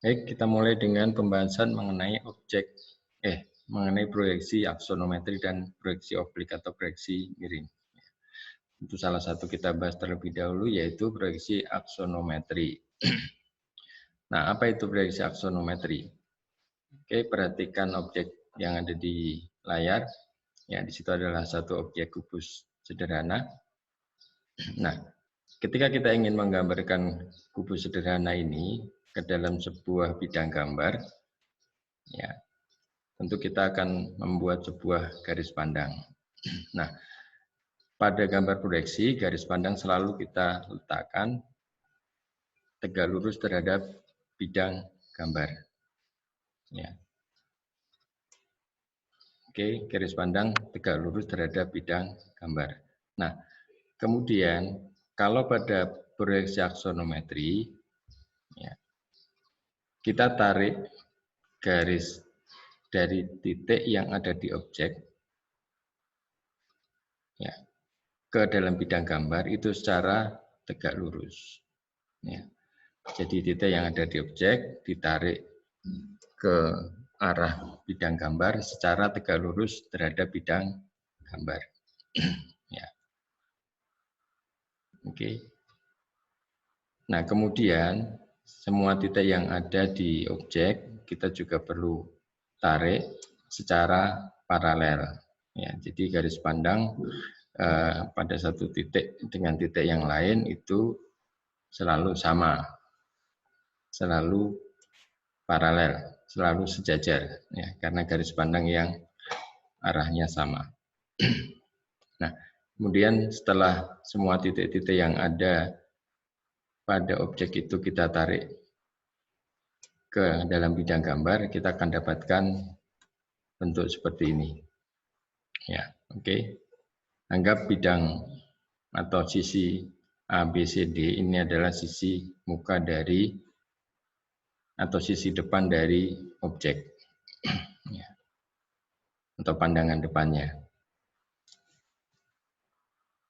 Baik, kita mulai dengan pembahasan mengenai mengenai proyeksi aksonometri dan proyeksi oblik atau proyeksi miring. Itu salah satu kita bahas terlebih dahulu yaitu proyeksi aksonometri. Nah, apa itu proyeksi aksonometri? Oke, perhatikan objek yang ada di layar. Ya, di situ adalah satu objek kubus sederhana. Nah, ketika kita ingin menggambarkan kubus sederhana ini ke dalam sebuah bidang gambar, ya, tentu kita akan membuat sebuah garis pandang. Nah, pada gambar proyeksi, garis pandang selalu kita letakkan tegak lurus terhadap bidang gambar. Ya. Oke, garis pandang tegak lurus terhadap bidang gambar. Nah, kemudian kalau pada proyeksi aksonometri, ya, kita tarik garis dari titik yang ada di objek, ya, ke dalam bidang gambar itu secara tegak lurus. Ya. Jadi titik yang ada di objek ditarik ke arah bidang gambar secara tegak lurus terhadap bidang gambar. Ya. Oke. Nah, kemudian semua titik yang ada di objek kita juga perlu tarik secara paralel. Ya, jadi garis pandang pada satu titik dengan titik yang lain itu selalu sama, selalu paralel, selalu sejajar, ya, karena garis pandang yang arahnya sama. Nah, kemudian setelah semua titik-titik yang ada pada objek itu kita tarik ke dalam bidang gambar, kita akan dapatkan bentuk seperti ini. Ya, oke. Anggap bidang atau sisi A, B, C, D ini adalah sisi muka dari atau sisi depan dari objek, ya, atau pandangan depannya.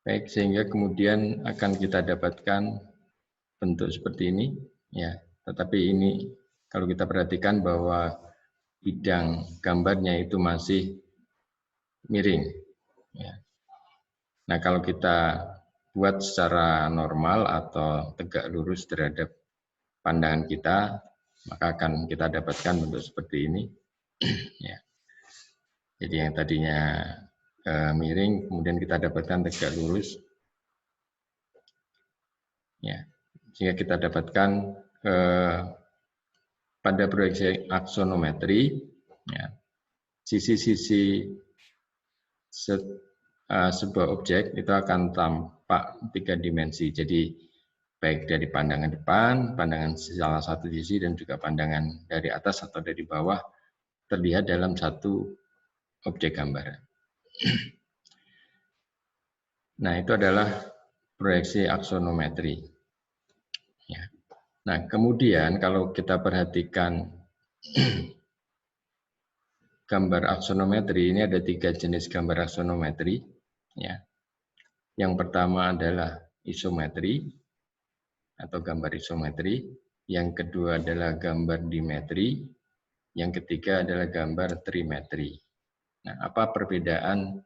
Baik, sehingga kemudian akan kita dapatkan bentuk seperti ini, ya. Tetapi ini kalau kita perhatikan bahwa bidang gambarnya itu masih miring, ya. Nah, kalau kita buat secara normal atau tegak lurus terhadap pandangan kita, maka akan kita dapatkan bentuk seperti ini, ya. Jadi yang tadinya miring, kemudian kita dapatkan tegak lurus, ya. Sehingga kita dapatkan pada proyeksi aksonometri, ya, sisi-sisi sebuah objek itu akan tampak tiga dimensi. Jadi baik dari pandangan depan, pandangan salah satu sisi, dan juga pandangan dari atas atau dari bawah terlihat dalam satu objek gambar. Nah, itu adalah proyeksi aksonometri. Ya. Nah, kemudian kalau kita perhatikan gambar aksonometri, ini ada 3 jenis gambar aksonometri. Ya. Yang pertama adalah isometri atau gambar isometri. Yang kedua adalah gambar dimetri. Yang ketiga adalah gambar trimetri. Nah, apa perbedaan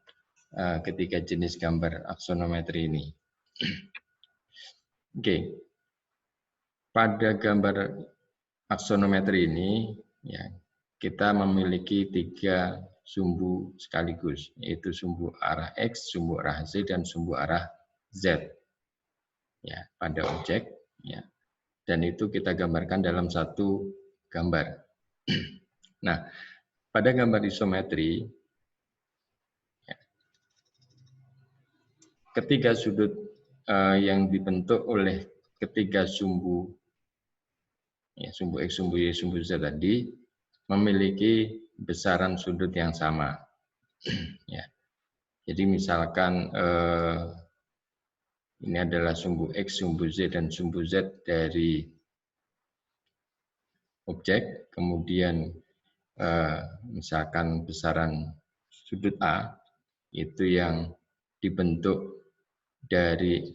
ketiga jenis gambar aksonometri ini? Oke. Pada gambar aksonometri ini, ya, kita memiliki 3 sumbu sekaligus, yaitu sumbu arah X, sumbu arah Z, dan sumbu arah Z. Ya, pada objek, ya. Dan itu kita gambarkan dalam satu gambar. Nah, pada gambar isometri, ya, ketiga sudut yang dibentuk oleh ketiga sumbu, ya, sumbu X, sumbu Y, sumbu Z tadi memiliki besaran sudut yang sama. Ya. Jadi misalkan ini adalah sumbu X, sumbu Z, dan sumbu Z dari objek, kemudian misalkan besaran sudut A itu yang dibentuk dari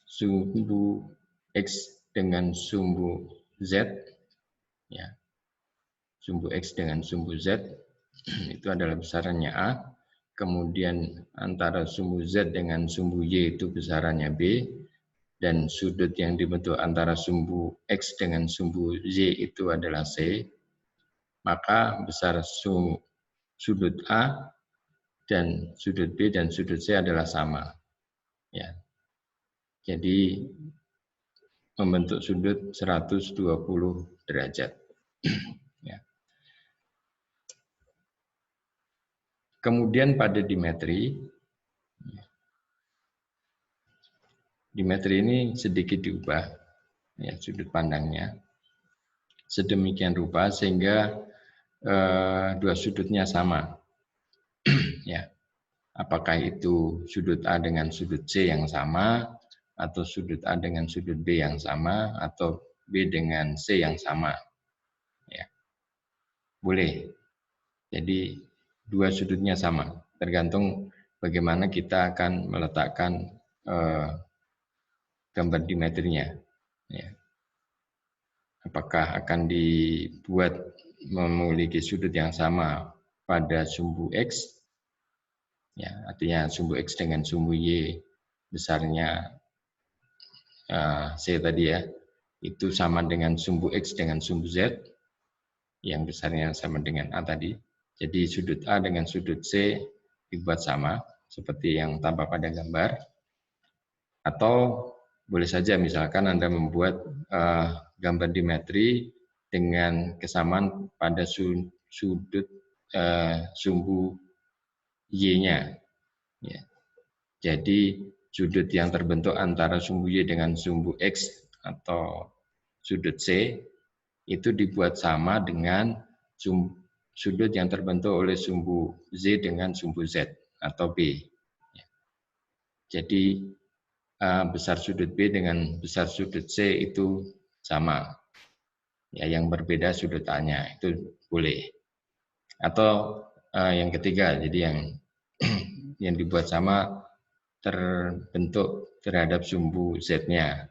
sumbu X dengan sumbu Z, ya, sumbu X dengan sumbu Z, itu adalah besarannya A. Kemudian antara sumbu Z dengan sumbu Y itu besarannya B. Dan sudut yang dibentuk antara sumbu X dengan sumbu Y itu adalah C. Maka besar sudut A dan sudut B dan sudut C adalah sama. Ya. Jadi membentuk sudut 120 derajat. Ya. Kemudian pada dimetri ini sedikit diubah, ya, sudut pandangnya sedemikian rupa sehingga dua sudutnya sama. Ya. Apakah itu sudut A dengan sudut C yang sama, atau sudut A dengan sudut B yang sama, atau B dengan C yang sama. Ya. Boleh. Jadi dua sudutnya sama, tergantung bagaimana kita akan meletakkan gambar dimetrinya. Ya. Apakah akan dibuat memiliki sudut yang sama pada sumbu X, ya, artinya sumbu X dengan sumbu Y besarnya C tadi, ya, itu sama dengan sumbu X dengan sumbu Z yang besarnya sama dengan A tadi. Jadi sudut A dengan sudut C dibuat sama seperti yang tampak pada gambar. Atau boleh saja misalkan Anda membuat gambar dimetri dengan kesamaan pada sudut sumbu Y-nya. Ya. Jadi sudut yang terbentuk antara sumbu Y dengan sumbu X atau sudut C itu dibuat sama dengan sudut yang terbentuk oleh sumbu Z dengan sumbu Z atau B. Ya. Jadi besar sudut B dengan besar sudut C itu sama. Ya, yang berbeda sudut A-nya itu boleh. Atau yang ketiga, jadi yang dibuat sama terbentuk terhadap sumbu Z-nya.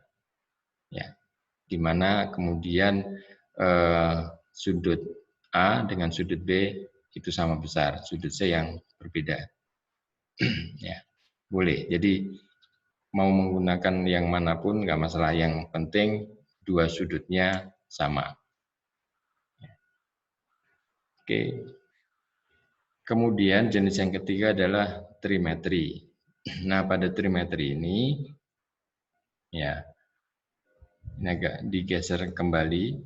Ya. Di mana kemudian sudut A dengan sudut B itu sama besar, sudut C yang berbeda. Ya, boleh. Jadi mau menggunakan yang manapun nggak masalah, yang penting dua sudutnya sama. Oke. Kemudian jenis yang ketiga adalah trimetri. Nah, pada trimetri ini, ya, ini agak digeser kembali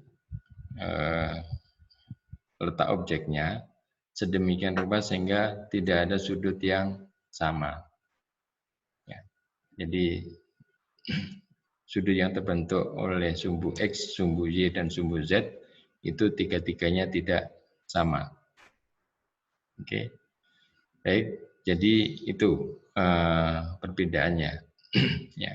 letak objeknya sedemikian rupa sehingga tidak ada sudut yang sama. Ya. Jadi sudut yang terbentuk oleh sumbu X, sumbu Y, dan sumbu Z itu tiga-tiganya tidak sama. Oke, baik. Jadi itu perbedaannya. Ya.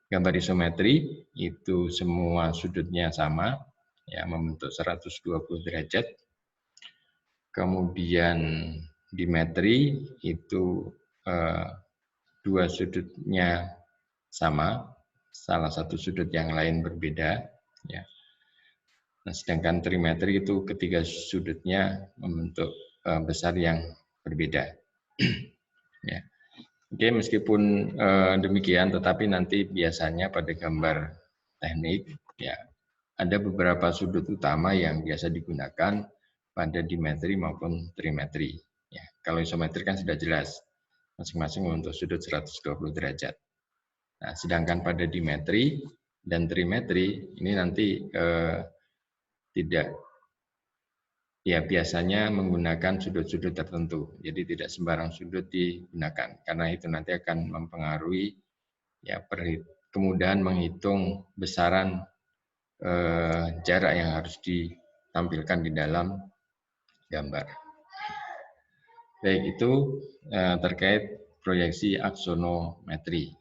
Gambar isometri itu semua sudutnya sama, ya, membentuk 120 derajat. Kemudian dimetri itu dua sudutnya sama, salah satu sudut yang lain berbeda. Ya. Nah, sedangkan trimetri itu ketiga sudutnya membentuk besar yang berbeda. Ya. Oke, meskipun demikian, tetapi nanti biasanya pada gambar teknik, ya, ada beberapa sudut utama yang biasa digunakan pada dimetri maupun trimetri. Ya, kalau isometri kan sudah jelas, masing-masing untuk sudut 120 derajat. Nah, sedangkan pada dimetri dan trimetri ini nanti tidak, ya, biasanya menggunakan sudut-sudut tertentu. Jadi tidak sembarang sudut digunakan, karena itu nanti akan mempengaruhi, ya, kemudahan menghitung besaran jarak yang harus ditampilkan di dalam gambar. Baik, itu terkait proyeksi aksonometri.